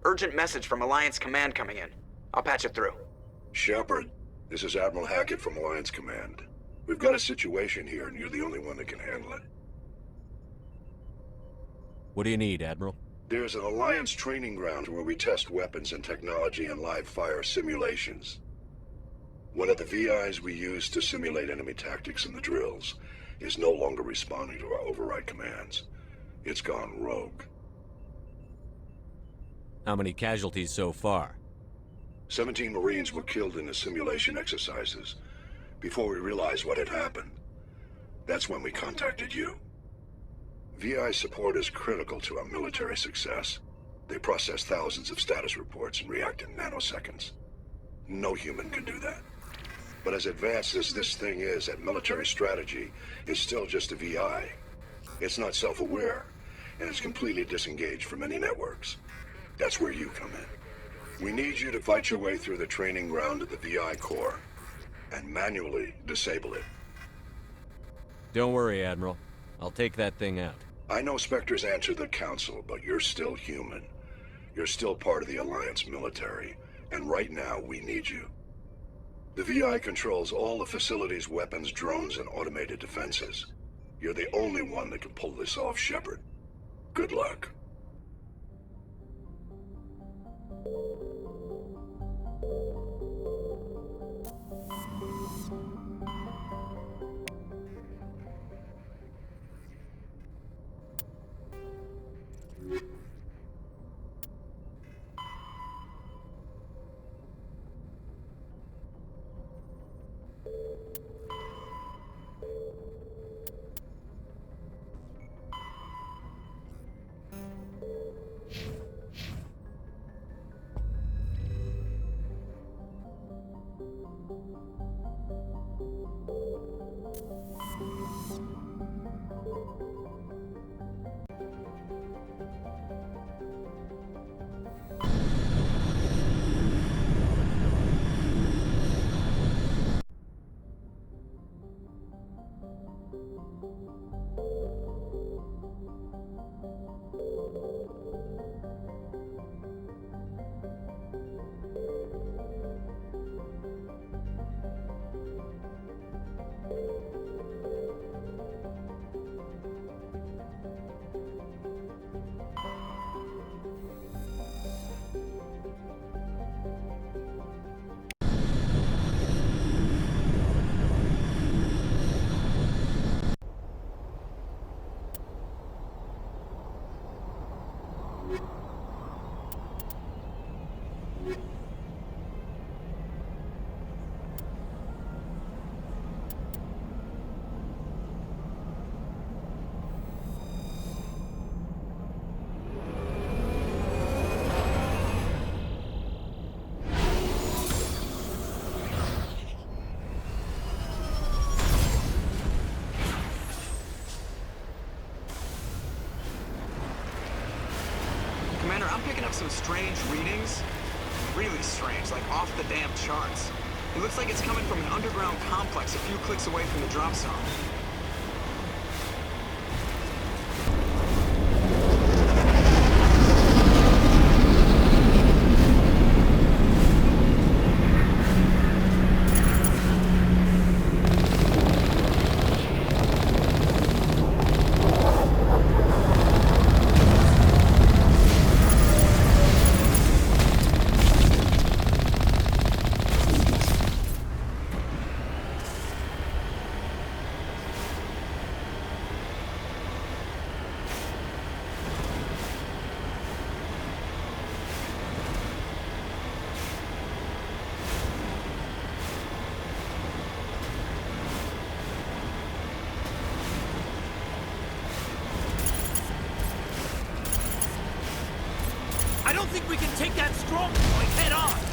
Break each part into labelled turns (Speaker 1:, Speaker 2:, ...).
Speaker 1: Urgent message from Alliance Command coming in. I'll patch it through.
Speaker 2: Shepard, this is Admiral Hackett from Alliance Command. We've got a situation here, and you're the only one that can handle it.
Speaker 3: What do you need, Admiral?
Speaker 2: There's an Alliance training ground where we test weapons and technology in live fire simulations. One of the VIs we use to simulate enemy tactics in the drills is no longer responding to our override commands. It's gone rogue.
Speaker 3: How many casualties so far?
Speaker 2: 17 Marines were killed in the simulation exercises. Before we realized what had happened, that's when we contacted you. VI support is critical to our military success. They process thousands of status reports and react in nanoseconds. No human can do that. But as advanced as this thing is at military strategy, it's still just a VI. It's not self-aware, and it's completely disengaged from any networks. That's where you come in. We need you to fight your way through the training ground of the VI core, and manually disable it.
Speaker 3: Don't worry, Admiral. I'll take that thing out.
Speaker 2: I know Spectres answer the Council, but you're still human. You're still part of the Alliance military, and right now we need you. The VI controls all the facility's weapons, drones, and automated defenses. You're the only one that can pull this off, Shepard. Good luck.
Speaker 1: Commander, I'm picking up some strange readings. Really strange, like off the damn charts. It looks like it's coming from an underground complex a few clicks away from the drop zone.
Speaker 4: I don't think we can take that strong point head on!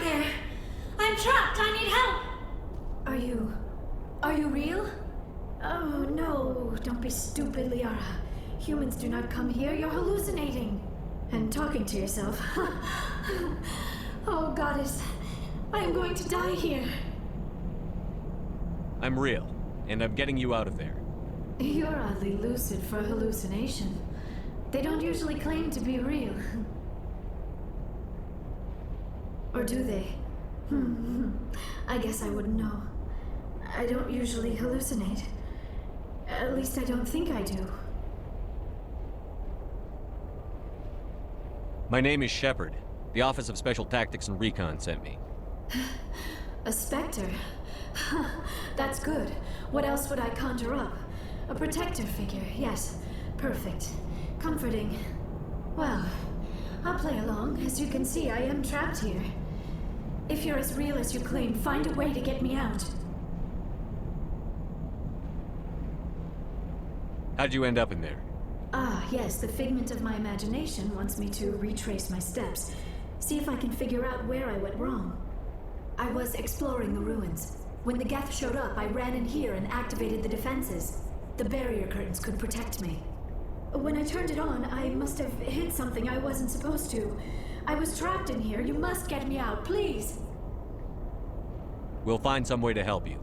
Speaker 5: there! I'm trapped! I need help! Are you real? Oh no, don't be stupid, Liara. Humans do not come here, you're hallucinating. And talking to yourself. Oh, goddess. I am going to die here.
Speaker 3: I'm real, and I'm getting you out of there.
Speaker 5: You're oddly lucid for a hallucination. They don't usually claim to be real. Or do they? I guess I wouldn't know. I don't usually hallucinate. At least I don't think I do.
Speaker 3: My name is Shepard. The Office of Special Tactics and Recon sent me.
Speaker 5: A specter? That's good. What else would I conjure up? A protector figure, yes. Perfect. Comforting. Well, I'll play along. As you can see, I am trapped here. If you're as real as you claim, find a way to get me out.
Speaker 3: How'd you end up in there?
Speaker 5: Ah, yes, the figment of my imagination wants me to retrace my steps. See if I can figure out where I went wrong. I was exploring the ruins. When the Geth showed up, I ran in here and activated the defenses. The barrier curtains could protect me. When I turned it on, I must have hit something I wasn't supposed to. I was trapped in here. You must get me out, please.
Speaker 3: We'll find some way to help you.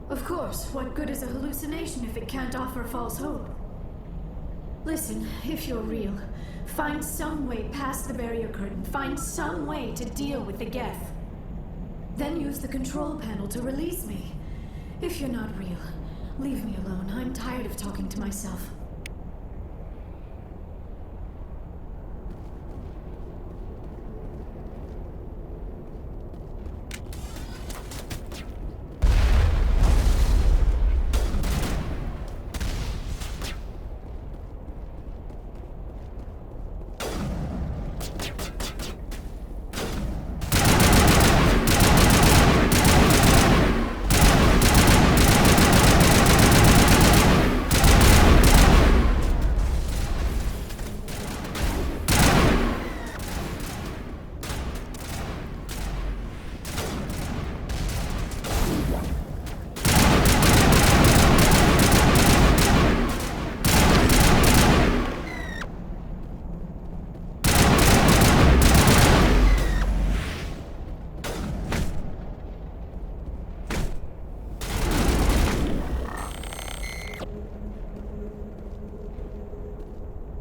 Speaker 5: Of course. What good is a hallucination if it can't offer false hope? Listen, if you're real, find some way past the barrier curtain. Find some way to deal with the Geth. Then use the control panel to release me. If you're not real, leave me alone. I'm tired of talking to myself.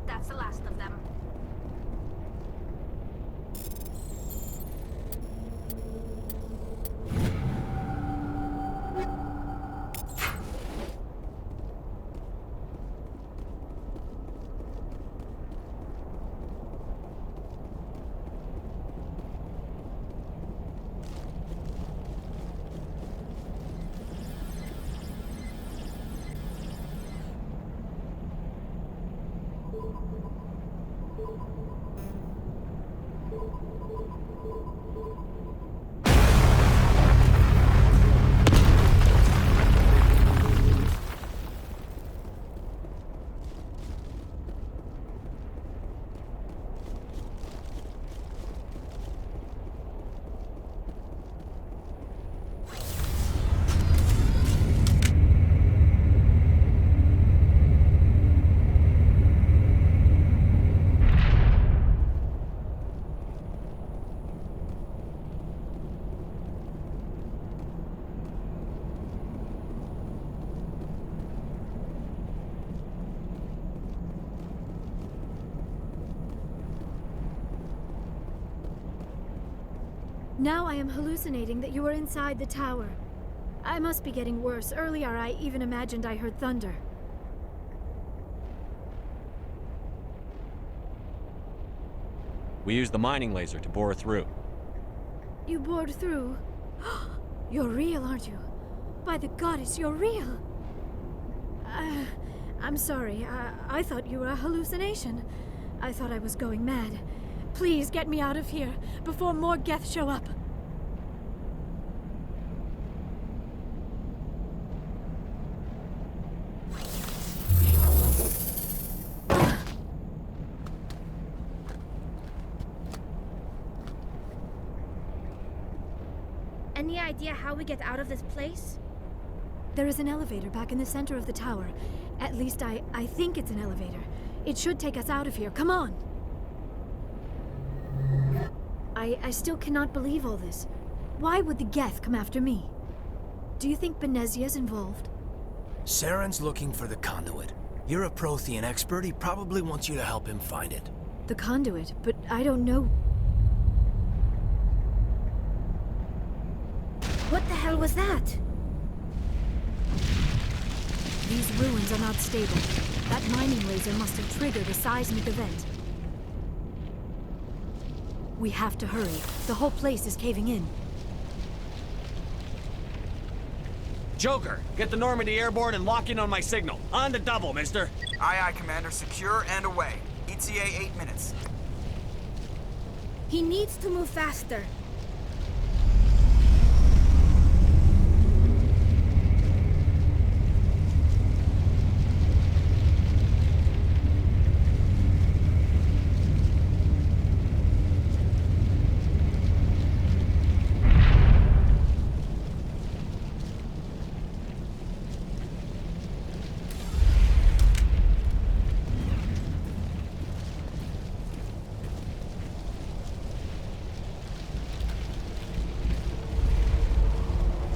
Speaker 6: That's the last of them.
Speaker 5: Now I am hallucinating that you were inside the tower. I must be getting worse. Earlier, I even imagined I heard thunder.
Speaker 3: We used the mining laser to bore through.
Speaker 5: You bored through? You're real, aren't you? By the goddess, you're real! I'm sorry. I thought you were a hallucination. I thought I was going mad. Please get me out of here before more Geth show up.
Speaker 6: Any idea how we get out of this place?
Speaker 5: There is an elevator back in the center of the tower. At least I think it's an elevator. It should take us out of here. Come on! I still cannot believe all this. Why would the Geth come after me? Do you think Benezia's involved?
Speaker 4: Saren's looking for the conduit. You're a Prothean expert. He probably wants you to help him find it.
Speaker 5: The conduit, but I don't know.
Speaker 6: What the hell was that?
Speaker 5: These ruins are not stable. That mining laser must have triggered a seismic event. We have to hurry. The whole place is caving in.
Speaker 3: Joker, get the Normandy airborne and lock in on my signal. On the double, mister.
Speaker 1: Aye, aye, Commander. Secure and away. ETA 8 minutes.
Speaker 6: He needs to move faster.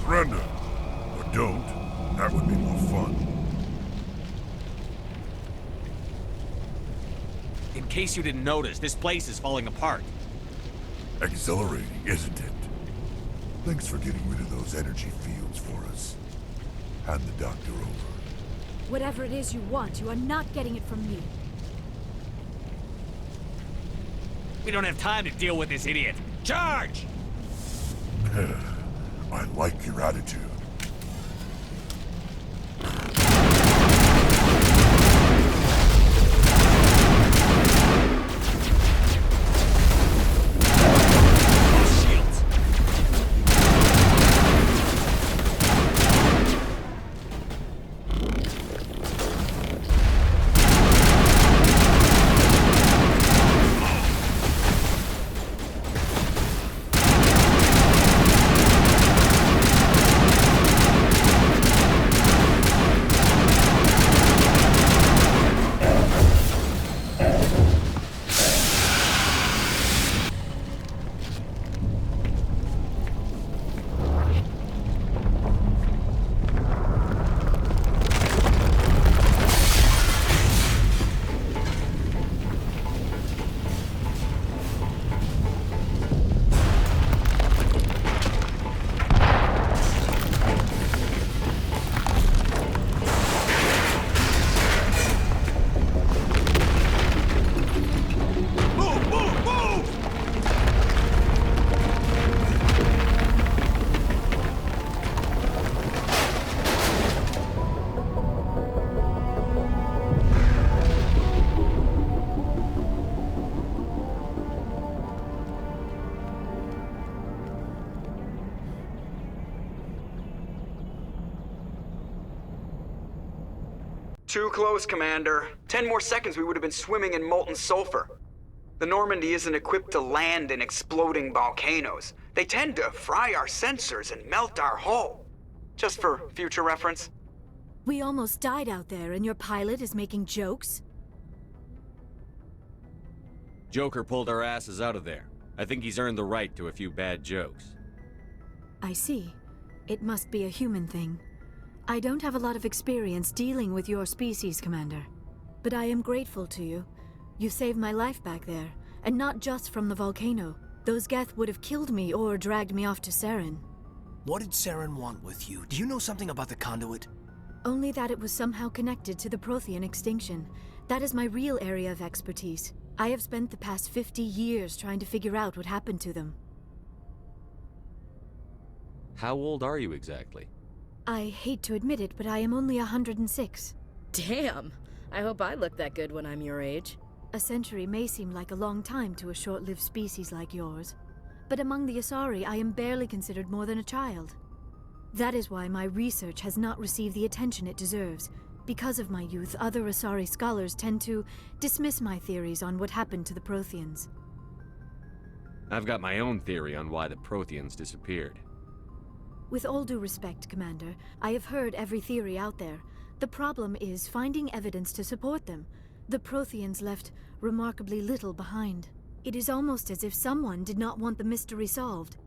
Speaker 2: Surrender. Or don't. That would be more fun.
Speaker 3: In case you didn't notice, this place is falling apart.
Speaker 2: Exhilarating, isn't it? Thanks for getting rid of those energy fields for us. Hand the doctor over.
Speaker 5: Whatever it is you want, you are not getting it from me.
Speaker 3: We don't have time to deal with this idiot. Charge!
Speaker 2: I like your attitude.
Speaker 3: Shields.
Speaker 1: Too close, Commander. 10 more seconds we would have been swimming in molten sulfur. The Normandy isn't equipped to land in exploding volcanoes. They tend to fry our sensors and melt our hull. Just for future reference.
Speaker 5: We almost died out there, and your pilot is making jokes?
Speaker 3: Joker pulled our asses out of there. I think he's earned the right to a few bad jokes.
Speaker 5: I see. It must be a human thing. I don't have a lot of experience dealing with your species, Commander. But I am grateful to you. You saved my life back there, and not just from the volcano. Those Geth would have killed me or dragged me off to Saren.
Speaker 4: What did Saren want with you? Do you know something about the conduit?
Speaker 5: Only that it was somehow connected to the Prothean extinction. That is my real area of expertise. I have spent the past 50 years trying to figure out what happened to them.
Speaker 3: How old are you exactly?
Speaker 5: I hate to admit it, but I am only 106.
Speaker 7: Damn! I hope I look that good when I'm your age.
Speaker 5: A century may seem like a long time to a short-lived species like yours. But among the Asari, I am barely considered more than a child. That is why my research has not received the attention it deserves. Because of my youth, other Asari scholars tend to dismiss my theories on what happened to the Protheans.
Speaker 3: I've got my own theory on why the Protheans disappeared.
Speaker 5: With all due respect, Commander, I have heard every theory out there. The problem is finding evidence to support them. The Protheans left remarkably little behind. It is almost as if someone did not want the mystery solved.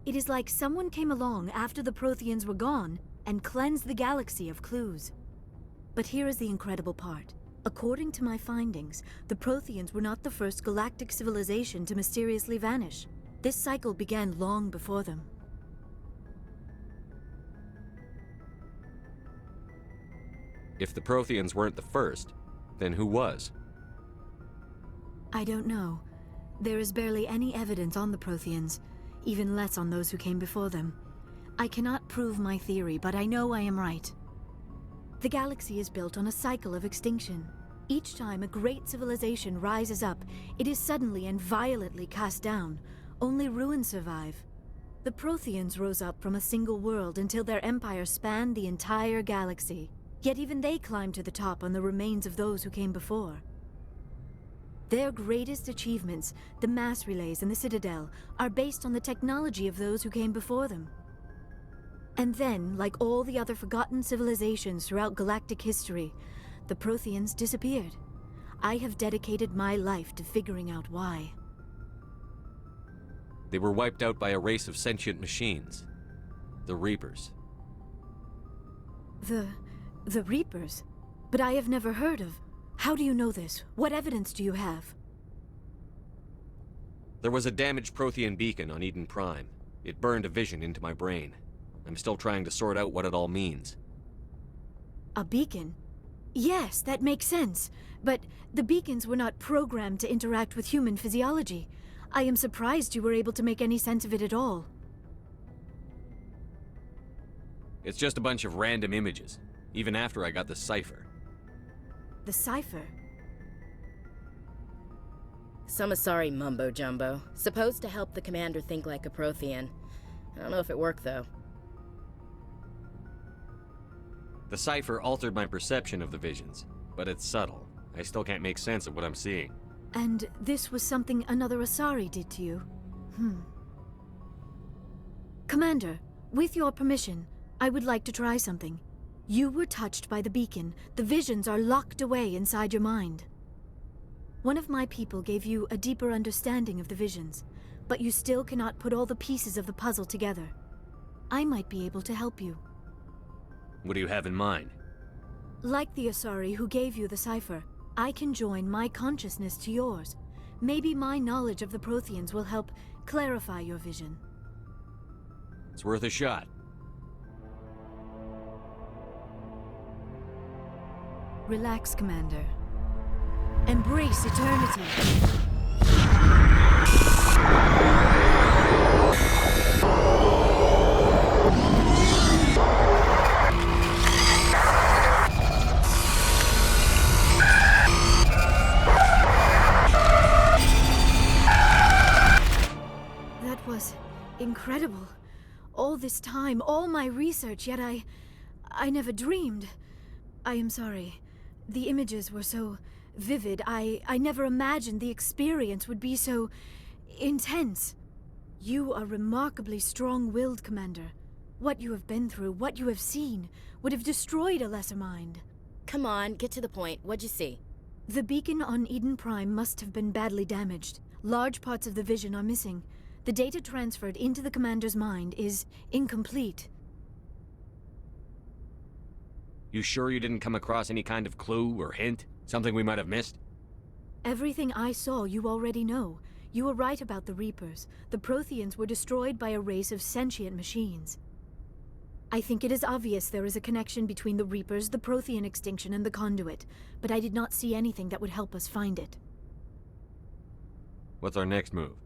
Speaker 5: It is like someone came along after the Protheans were gone and cleansed the galaxy of clues. But here is the incredible part. According to my findings, the Protheans were not the first galactic civilization to mysteriously vanish. This cycle began long before them.
Speaker 8: If the Protheans weren't the first, then who was?
Speaker 5: I don't know. There is barely any evidence on the Protheans, even less on those who came before them. I cannot prove my theory, but I know I am right. The galaxy is built on a cycle of extinction. Each time a great civilization rises up, it is suddenly and violently cast down. Only ruins survive. The Protheans rose up from a single world until their empire spanned the entire galaxy. Yet even they climbed to the top on the remains of those who came before. Their greatest achievements, the mass relays and the Citadel, are based on the technology of those who came before them. And then, like all the other forgotten civilizations throughout galactic history, the Protheans disappeared. I have dedicated my life to figuring out why.
Speaker 8: They were wiped out by a race of sentient machines. The Reapers.
Speaker 5: The Reapers? But I have never heard of. How do you know this? What evidence do you have?
Speaker 8: There was a damaged Prothean beacon on Eden Prime. It burned a vision into my brain. I'm still trying to sort out what it all means.
Speaker 5: A beacon? Yes, that makes sense. But the beacons were not programmed to interact with human physiology. I am surprised you were able to make any sense of it at all.
Speaker 8: It's just a bunch of random images, even after I got the cipher.
Speaker 5: The cipher?
Speaker 7: Some Asari mumbo-jumbo, supposed to help the commander think like a Prothean. I don't know if it worked, though.
Speaker 8: The cipher altered my perception of the visions, but it's subtle. I still can't make sense of what I'm seeing.
Speaker 5: And this was something another Asari did to you? Commander, with your permission, I would like to try something. You were touched by the beacon. The visions are locked away inside your mind. One of my people gave you a deeper understanding of the visions, but you still cannot put all the pieces of the puzzle together. I might be able to help you.
Speaker 8: What do you have in mind?
Speaker 5: Like the Asari who gave you the cipher, I can join my consciousness to yours. Maybe my knowledge of the Protheans will help clarify your vision.
Speaker 8: It's worth a shot.
Speaker 5: Relax, Commander. Embrace eternity. That was incredible. All this time, all my research, yet I never dreamed. I am sorry. The images were so vivid. I never imagined the experience would be so intense. You are remarkably strong-willed, Commander. What you have been through, what you have seen, would have destroyed a lesser mind.
Speaker 7: Come on, get to the point. What'd you see?
Speaker 5: The beacon on Eden Prime must have been badly damaged. Large parts of the vision are missing. The data transferred into the Commander's mind is incomplete.
Speaker 8: You sure you didn't come across any kind of clue or hint? Something we might have missed?
Speaker 5: Everything I saw you already know. You were right about the Reapers. The Protheans were destroyed by a race of sentient machines. I think it is obvious there is a connection between the Reapers, the Prothean extinction, and the Conduit, but I did not see anything that would help us find it.
Speaker 8: What's our next move?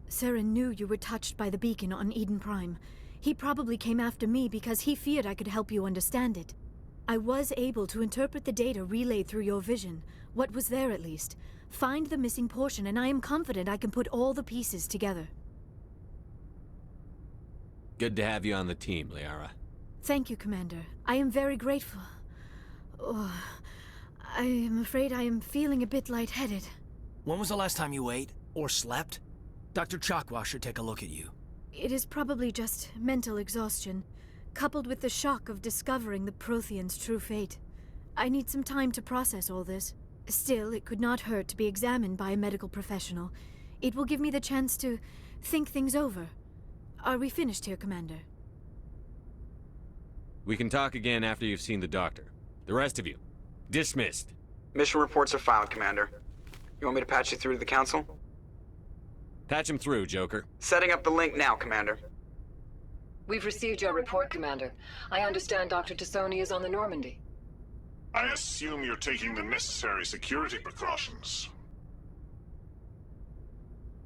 Speaker 5: Saren knew you were touched by the beacon on Eden Prime. He probably came after me because he feared I could help you understand it. I was able to interpret the data relayed through your vision, what was there at least, find the missing portion, and I am confident I can put all the pieces together.
Speaker 8: Good to have you on the team, Liara.
Speaker 5: Thank you, Commander. I am very grateful. Oh, I am afraid I am feeling a bit lightheaded.
Speaker 4: When was the last time you ate or slept? Dr. Chakwa should take a look at you.
Speaker 5: It is probably just mental exhaustion. coupled with the shock of discovering the Prothean's true fate. I need some time to process all this. Still, it could not hurt to be examined by a medical professional. It will give me the chance to think things over. Are we finished here, Commander?
Speaker 8: We can talk again after you've seen the doctor. The rest of you, dismissed.
Speaker 1: Mission reports are filed, Commander. You want me to patch you through to the Council?
Speaker 8: Patch him through, Joker.
Speaker 1: Setting up the link now, Commander.
Speaker 9: We've received your report, Commander. I understand Dr. Tassoni is on the Normandy.
Speaker 10: I assume you're taking the necessary security precautions.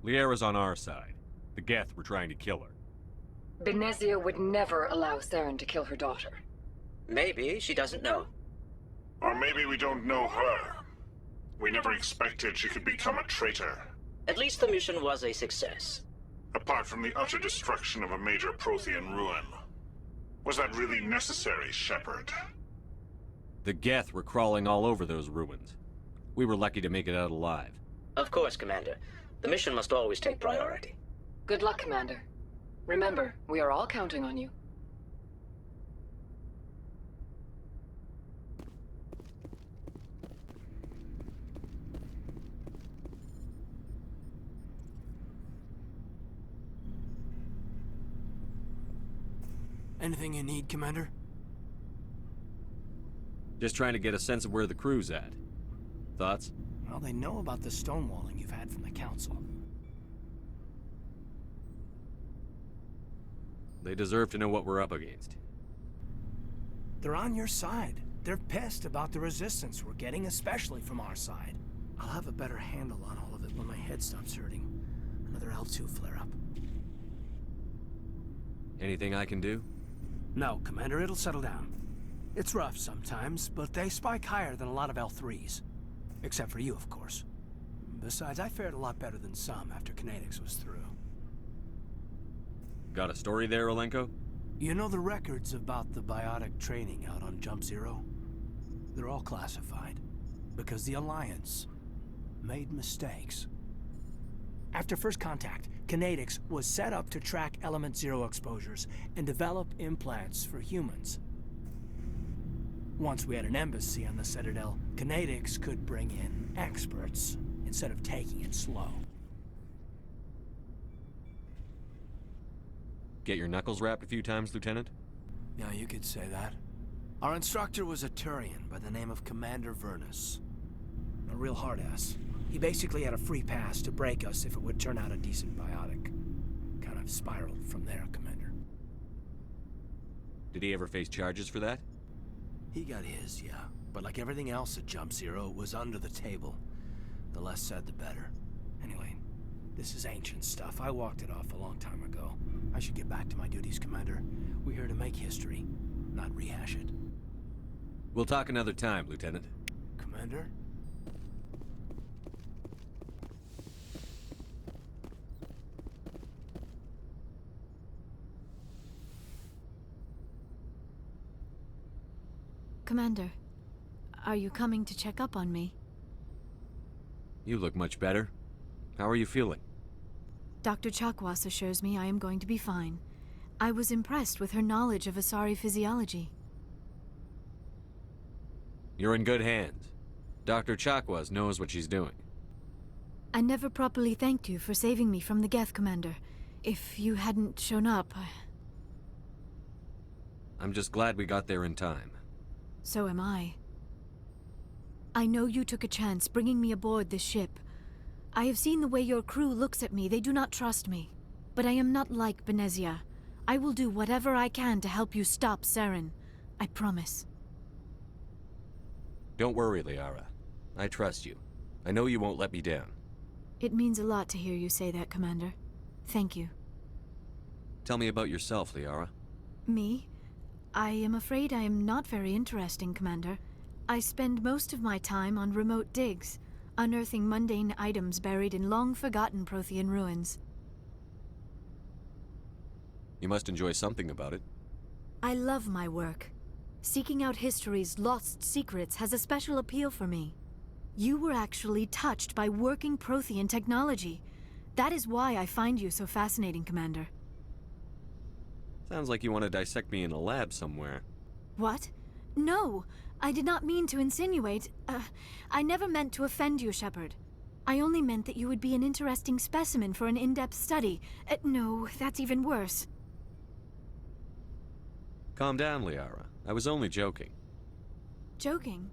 Speaker 8: Liara's on our side. The Geth were trying to kill her.
Speaker 9: Benezia would never allow Saren to kill her daughter.
Speaker 11: Maybe she doesn't know.
Speaker 10: Or maybe we don't know her. We never expected she could become a traitor.
Speaker 11: At least the mission was a success.
Speaker 10: Apart from the utter destruction of a major Prothean ruin. Was that really necessary, Shepard?
Speaker 8: The Geth were crawling all over those ruins. We were lucky to make it out alive.
Speaker 11: Of course, Commander. The mission must always take priority.
Speaker 9: Good luck, Commander. Remember, we are all counting on you.
Speaker 4: Anything you need, Commander?
Speaker 8: Just trying to get a sense of where the crew's at. Thoughts?
Speaker 4: Well, they know about the stonewalling you've had from the Council.
Speaker 8: They deserve to know what we're up against.
Speaker 4: They're on your side. They're pissed about the resistance we're getting, especially from our side. I'll have a better handle on all of it when my head stops hurting. Another L2 flare-up.
Speaker 8: Anything I can do?
Speaker 4: No, Commander, it'll settle down. It's rough sometimes, but they spike higher than a lot of L3s. Except for you, of course. Besides, I fared a lot better than some after Kinetics was through.
Speaker 8: Got a story there, Olenko?
Speaker 4: You know the records about the biotic training out on Jump Zero? They're all classified, because the Alliance made mistakes. After first contact, Kinetics was set up to track Element Zero exposures and develop implants for humans. Once we had an embassy on the Citadel, Kinetics could bring in experts instead of taking it slow.
Speaker 8: Get your knuckles rapped a few times, Lieutenant?
Speaker 4: Yeah, you could say that. Our instructor was a Turian by the name of Commander Vernus. A real hard-ass. He basically had a free pass to break us if it would turn out a decent biotic. Kind of spiraled from there, Commander.
Speaker 8: Did he ever face charges for that?
Speaker 4: He got his, yeah. But like everything else at Jump Zero, it was under the table. The less said, the better. Anyway, this is ancient stuff. I walked it off a long time ago. I should get back to my duties, Commander. We're here to make history, not rehash it.
Speaker 8: We'll talk another time, Lieutenant.
Speaker 4: Commander?
Speaker 5: Commander, are you coming to check up on me?
Speaker 8: You look much better. How are you feeling?
Speaker 5: Dr. Chakwas assures me I am going to be fine. I was impressed with her knowledge of Asari physiology.
Speaker 8: You're in good hands. Dr. Chakwas knows what she's doing.
Speaker 5: I never properly thanked you for saving me from the Geth, Commander. If you hadn't shown up,
Speaker 8: I'm just glad we got there in time.
Speaker 5: So am I. I know you took a chance bringing me aboard this ship. I have seen the way your crew looks at me. They do not trust me. But I am not like Benezia. I will do whatever I can to help you stop Saren. I promise.
Speaker 8: Don't worry, Liara. I trust you. I know you won't let me down.
Speaker 5: It means a lot to hear you say that, Commander. Thank you.
Speaker 8: Tell me about yourself, Liara.
Speaker 5: Me? I am afraid I am not very interesting, Commander. I spend most of my time on remote digs, unearthing mundane items buried in long-forgotten Prothean ruins.
Speaker 8: You must enjoy something about it.
Speaker 5: I love my work. Seeking out history's lost secrets has a special appeal for me. You were actually touched by working Prothean technology. That is why I find you so fascinating, Commander.
Speaker 8: Sounds like you want to dissect me in a lab somewhere.
Speaker 5: What? No, I did not mean to insinuate. I never meant to offend you, Shepard. I only meant that you would be an interesting specimen for an in-depth study. No, that's even worse.
Speaker 8: Calm down, Liara. I was only joking.
Speaker 5: Joking?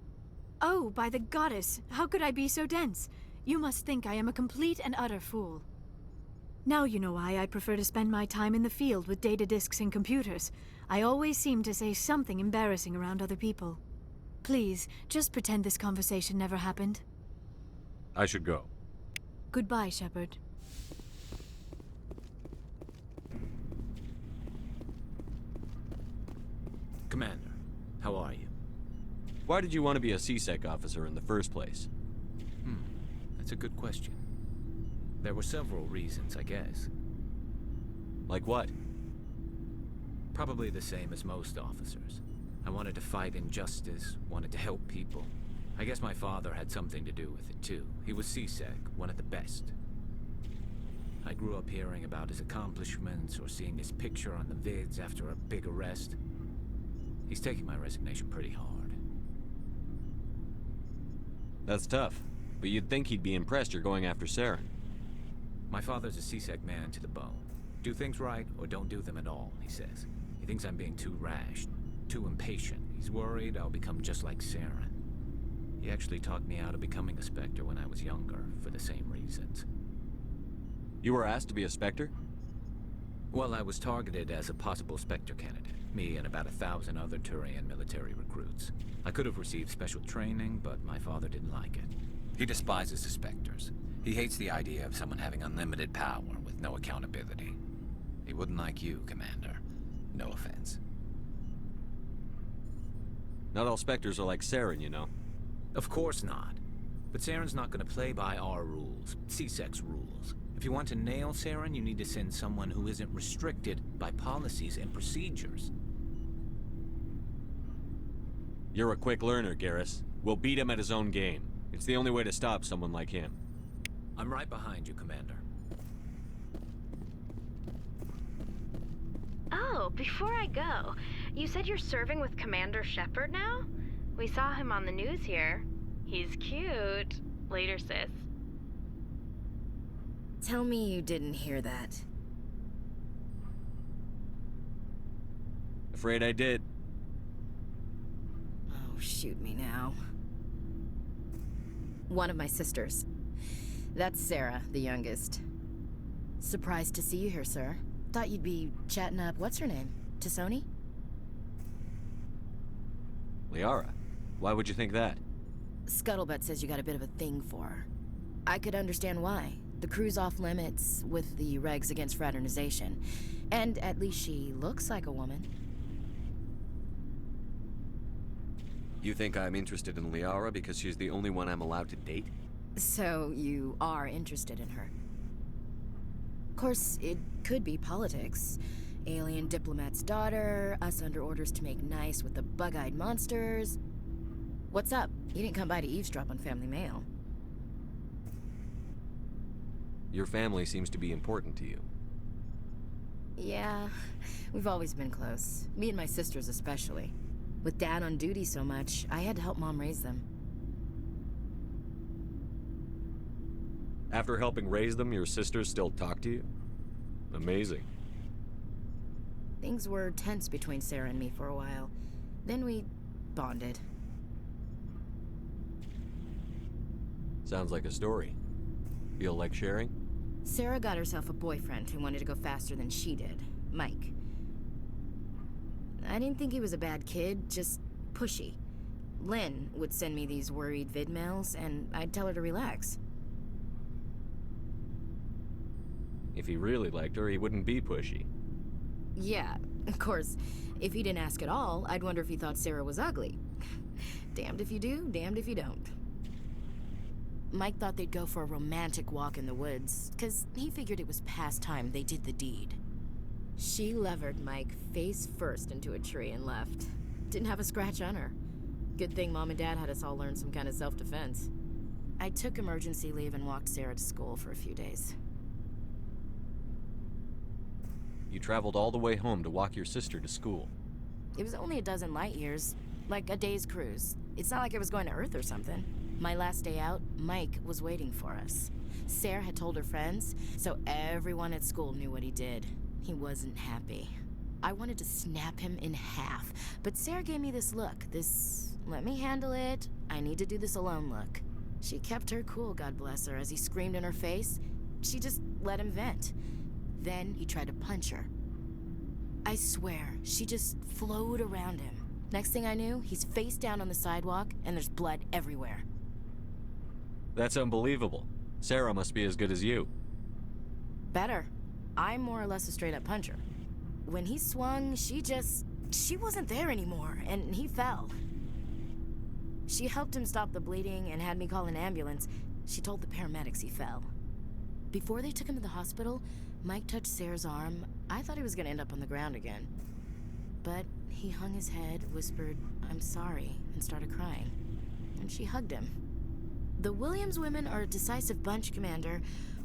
Speaker 5: Oh, by the goddess, how could I be so dense? You must think I am a complete and utter fool. Now you know why I prefer to spend my time in the field with data disks and computers. I always seem to say something embarrassing around other people. Please, just pretend this conversation never happened.
Speaker 8: I should go.
Speaker 5: Goodbye, Shepard.
Speaker 12: Commander, how are you?
Speaker 8: Why did you want to be a C-Sec officer in the first place?
Speaker 12: That's a good question. There were several reasons, I guess.
Speaker 8: Like what?
Speaker 12: Probably the same as most officers. I wanted to fight injustice, wanted to help people. I guess my father had something to do with it, too. He was C-Sec, one of the best. I grew up hearing about his accomplishments or seeing his picture on the vids after a big arrest. He's taking my resignation pretty hard.
Speaker 8: That's tough, but you'd think he'd be impressed you're going after Saren.
Speaker 12: My father's a C-Sec man to the bone. Do things right or don't do them at all, he says. He thinks I'm being too rash, too impatient. He's worried I'll become just like Saren. He actually talked me out of becoming a Spectre when I was younger, for the same reasons.
Speaker 8: You were asked to be a Spectre?
Speaker 12: Well, I was targeted as a possible Spectre candidate. Me and about 1,000 other Turian military recruits. I could have received special training, but my father didn't like it. He despises the Spectres. He hates the idea of someone having unlimited power with no accountability. He wouldn't like you, Commander. No offense.
Speaker 8: Not all Spectres are like Saren, you know.
Speaker 12: Of course not. But Saren's not going to play by our rules, C-Sec's rules. If you want to nail Saren, you need to send someone who isn't restricted by policies and procedures.
Speaker 8: You're a quick learner, Garrus. We'll beat him at his own game. It's the only way to stop someone like him.
Speaker 12: I'm right behind you, Commander.
Speaker 13: Oh, before I go, you said you're serving with Commander Shepard now? We saw him on the news here. He's cute. Later, sis.
Speaker 7: Tell me you didn't hear that.
Speaker 8: Afraid I did.
Speaker 7: Oh, shoot me now. One of my sisters. That's Sarah, the youngest. Surprised to see you here, sir. Thought you'd be chatting up, what's her name? T'Soni?
Speaker 8: Liara, why would you think that?
Speaker 7: Scuttlebutt says you got a bit of a thing for her. I could understand why. The crew's off limits with the regs against fraternization. And at least she looks like a woman.
Speaker 8: You think I'm interested in Liara because she's the only one I'm allowed to date?
Speaker 7: So you are interested in her. Of course, it could be politics. Alien diplomat's daughter, us under orders to make nice with the bug-eyed monsters. What's up? You didn't come by to eavesdrop on family mail.
Speaker 8: Your family seems to be important to you.
Speaker 7: Yeah, we've always been close. Me and my sisters especially. With Dad on duty so much, I had to help Mom raise them.
Speaker 8: After helping raise them, your sisters still talk to you? Amazing.
Speaker 7: Things were tense between Sarah and me for a while. Then we bonded.
Speaker 8: Sounds like a story. Feel like sharing?
Speaker 7: Sarah got herself a boyfriend who wanted to go faster than she did, Mike. I didn't think he was a bad kid, just pushy. Lynn would send me these worried vid mails, and I'd tell her to relax.
Speaker 8: If he really liked her, he wouldn't be pushy.
Speaker 7: Yeah, of course, if he didn't ask at all, I'd wonder if he thought Sarah was ugly. Damned if you do, damned if you don't. Mike thought they'd go for a romantic walk in the woods, 'cause he figured it was past time they did the deed. She levered Mike face first into a tree and left. Didn't have a scratch on her. Good thing Mom and Dad had us all learn some kind of self-defense. I took emergency leave and walked Sarah to school for a few days.
Speaker 8: You traveled all the way home to walk your sister to school.
Speaker 7: It was only a dozen light years, like a day's cruise. It's not like I was going to Earth or something. My last day out, Mike was waiting for us. Sarah had told her friends, so everyone at school knew what he did. He wasn't happy. I wanted to snap him in half, but Sarah gave me this look, this let me handle it, I need to do this alone look. She kept her cool, God bless her, as he screamed in her face. She just let him vent. Then he tried to punch her. I swear, she just flowed around him. Next thing I knew, he's face down on the sidewalk, and there's blood everywhere.
Speaker 8: That's unbelievable. Sarah must be as good as you.
Speaker 7: Better. I'm more or less a straight-up puncher. When he swung, she wasn't there anymore, and he fell. She helped him stop the bleeding and had me call an ambulance. She told the paramedics he fell. Before they took him to the hospital, Mike touched Sarah's arm. I thought he was gonna end up on the ground again. But he hung his head, whispered, "I'm sorry," and started crying. And she hugged him. The Williams women are a decisive bunch, Commander.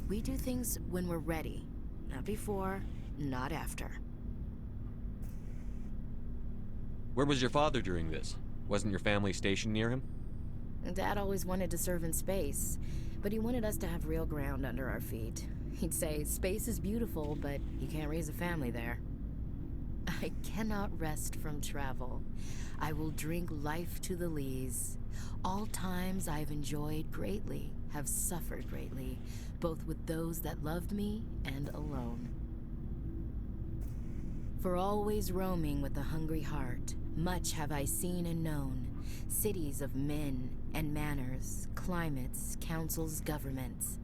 Speaker 7: We do things when we're ready. Not before, not after.
Speaker 8: Where was your father during this? Wasn't your family stationed near him?
Speaker 7: Dad always wanted to serve in space, but he wanted us to have real ground under our feet. He'd say, space is beautiful, but you can't raise a family there. I cannot rest from travel. I will drink life to the lees. All times I have enjoyed greatly, have suffered greatly, both with those that loved me and alone. For always roaming with a hungry heart, much have I seen and known, cities of men and manners, climates, councils, governments.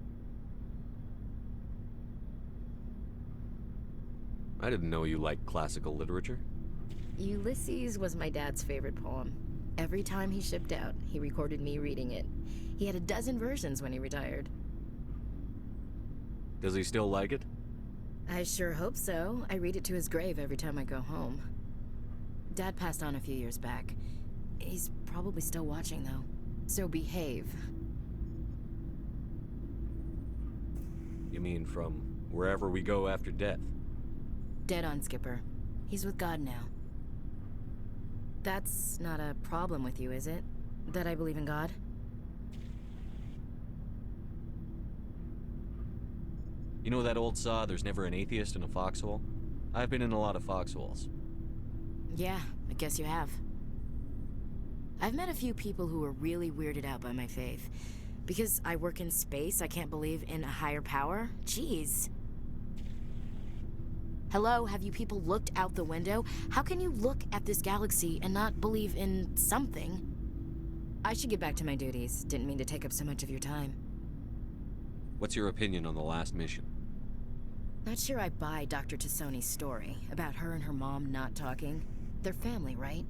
Speaker 8: I didn't know you liked classical literature.
Speaker 7: Ulysses was my dad's favorite poem. Every time he shipped out, he recorded me reading it. He had a dozen versions when he retired.
Speaker 8: Does he still like it?
Speaker 7: I sure hope so. I read it to his grave every time I go home. Dad passed on a few years back. He's probably still watching, though. So behave.
Speaker 8: You mean from wherever we go after death?
Speaker 7: Dead on, Skipper. He's with God now. That's not a problem with you, is it? That I believe in God?
Speaker 8: You know that old saw, there's never an atheist in a foxhole? I've been in a lot of foxholes.
Speaker 7: Yeah, I guess you have. I've met a few people who were really weirded out by my faith. Because I work in space, I can't believe in a higher power? Jeez. Hello, have you people looked out the window? How can you look at this galaxy and not believe in something? I should get back to my duties. Didn't mean to take up so much of your time.
Speaker 8: What's your opinion on the last mission?
Speaker 7: Not sure I buy Dr. Tassoni's story about her and her mom not talking. They're family, right?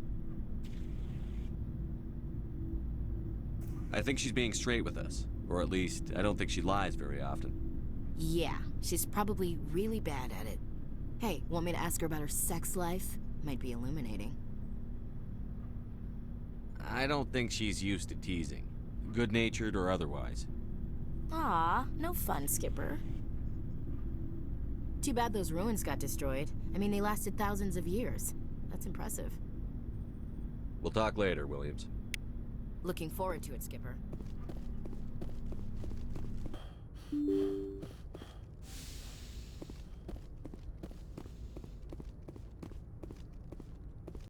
Speaker 8: I think she's being straight with us. Or at least, I don't think she lies very often.
Speaker 7: Yeah, she's probably really bad at it. Hey, want me to ask her about her sex life? Might be illuminating.
Speaker 8: I don't think she's used to teasing. Good-natured or otherwise.
Speaker 7: Aw, no fun, Skipper. Too bad those ruins got destroyed. I mean, they lasted thousands of years. That's impressive.
Speaker 8: We'll talk later, Williams.
Speaker 7: Looking forward to it, Skipper.